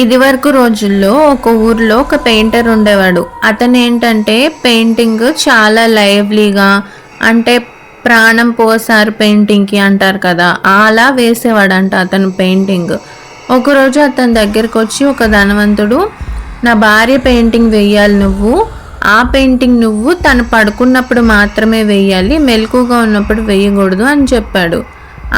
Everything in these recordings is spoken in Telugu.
ఇది వరకు రోజుల్లో ఒక ఊర్లో ఒక పెయింటర్ ఉండేవాడు. అతను ఏంటంటే పెయింటింగ్ చాలా లైవ్లీగా, అంటే ప్రాణం పోసారు పెయింటింగ్కి అంటారు కదా, అలా వేసేవాడంట అతను పెయింటింగ్. ఒకరోజు అతని దగ్గరికి వచ్చి ఒక ధనవంతుడు, నా భార్య పెయింటింగ్ వేయాలి, నువ్వు ఆ పెయింటింగ్ నువ్వు తను పడుకున్నప్పుడు మాత్రమే వేయాలి, మెలకుగా ఉన్నప్పుడు వేయకూడదు అని చెప్పాడు.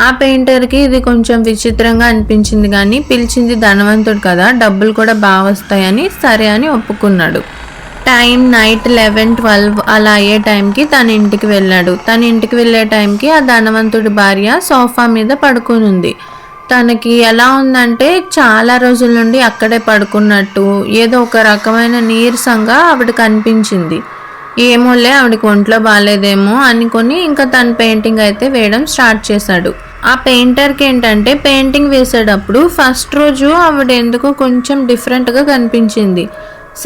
ఆ పెయింటర్కి ఇది కొంచెం విచిత్రంగా అనిపించింది, కానీ పిలిచింది ధనవంతుడు కదా, డబ్బులు కూడా బాగా వస్తాయని సరే అని ఒప్పుకున్నాడు. టైం నైట్ 11-12 అలా అయ్యే టైంకి తన ఇంటికి వెళ్ళాడు. తన ఇంటికి వెళ్ళే టైంకి ఆ ధనవంతుడి భార్య సోఫా మీద పడుకుని ఉంది. తనకి ఎలా ఉందంటే చాలా రోజుల నుండి అక్కడే పడుకున్నట్టు, ఏదో ఒక రకమైన నీరసంగా ఆవిడకి అనిపించింది. ఏమోలే ఆవిడకి ఒంట్లో బాగాలేదేమో అనుకొని ఇంకా తన పెయింటింగ్ అయితే వేయడం స్టార్ట్ చేశాడు. ఆ పెయింటర్కి ఏంటంటే పెయింటింగ్ వేసేటప్పుడు ఫస్ట్ రోజు ఆవిడ ఎందుకో కొంచెం డిఫరెంట్గా కనిపించింది.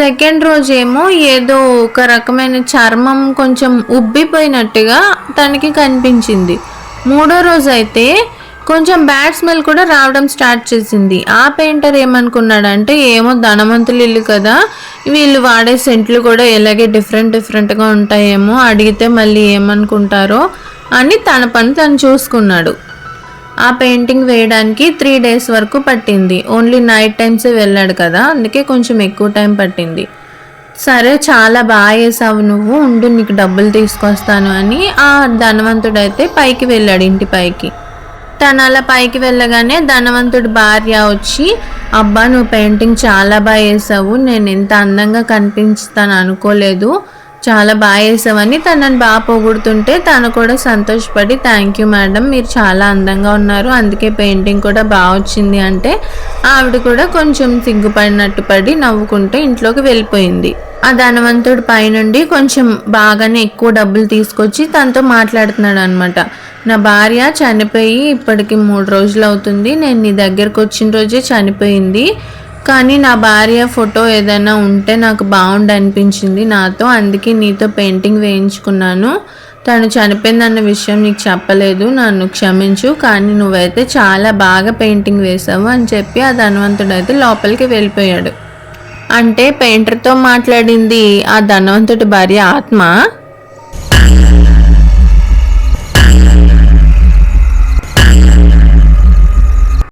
సెకండ్ రోజు ఏమో ఏదో ఒక రకమైన చర్మం కొంచెం ఉబ్బిపోయినట్టుగా తనకి కనిపించింది. మూడో రోజు అయితే కొంచెం బ్యాడ్ స్మెల్ కూడా రావడం స్టార్ట్ చేసింది. ఆ పెయింటర్ ఏమనుకున్నాడంటే ఏమో ధనవంతులు ఇల్లు కదా, వీళ్ళు వాడే సెంట్లు కూడా ఎలాగే డిఫరెంట్గా ఉంటాయేమో, అడిగితే మళ్ళీ ఏమనుకుంటారో అని తన పని తను చూసుకున్నాడు. ఆ పెయింటింగ్ వేయడానికి 3 days వరకు పట్టింది. ఓన్లీ నైట్ టైమ్సే వెళ్ళాడు కదా, అందుకే కొంచెం ఎక్కువ టైం పట్టింది. సరే చాలా బాగా వేసావు నువ్వు, ఉండు నీకు డబ్బులు తీసుకొస్తాను అని ఆ ధనవంతుడైతే పైకి వెళ్ళాడు, ఇంటి పైకి. తను అలా పైకి వెళ్ళగానే ధనవంతుడి భార్య వచ్చి, అబ్బా నువ్వు పెయింటింగ్ చాలా బాగా వేసావు, నేను ఎంత అందంగా కనిపిస్తాను అనుకోలేదు, చాలా బాగా వేసావని తనని బాగా పొగుడుతుంటే తను కూడా సంతోషపడి, థ్యాంక్ యూ మేడం, మీరు చాలా అందంగా ఉన్నారు, అందుకే పెయింటింగ్ కూడా బాగా వచ్చింది అంటే ఆవిడ కూడా కొంచెం సిగ్గుపడినట్టు పడి నవ్వుకుంటూ ఇంట్లోకి వెళ్ళిపోయింది. ఆ ధనవంతుడి పైనుండి కొంచెం బాగానే ఎక్కువ డబ్బులు తీసుకొచ్చి తనతో మాట్లాడుతున్నాడు అనమాట. నా భార్య చనిపోయి ఇప్పటికి 3 రోజులు అవుతుంది, నేను నీ దగ్గరకు వచ్చిన రోజే చనిపోయింది, కానీ నా భార్య ఫోటో ఏదైనా ఉంటే నాకు బాగుండు అనిపించింది నాతో, అందుకే నీతో పెయింటింగ్ వేయించుకున్నాను, తను చనిపోయిందన్న విషయం నీకు చెప్పలేదు, నన్ను క్షమించు, కానీ నువ్వైతే చాలా బాగా పెయింటింగ్ వేసావు అని చెప్పి ఆ ధనవంతుడు అయితే లోపలికి వెళ్ళిపోయాడు. అంటే పెయింటర్తో మాట్లాడింది ఆ ధనవంతుడి భార్య ఆత్మ.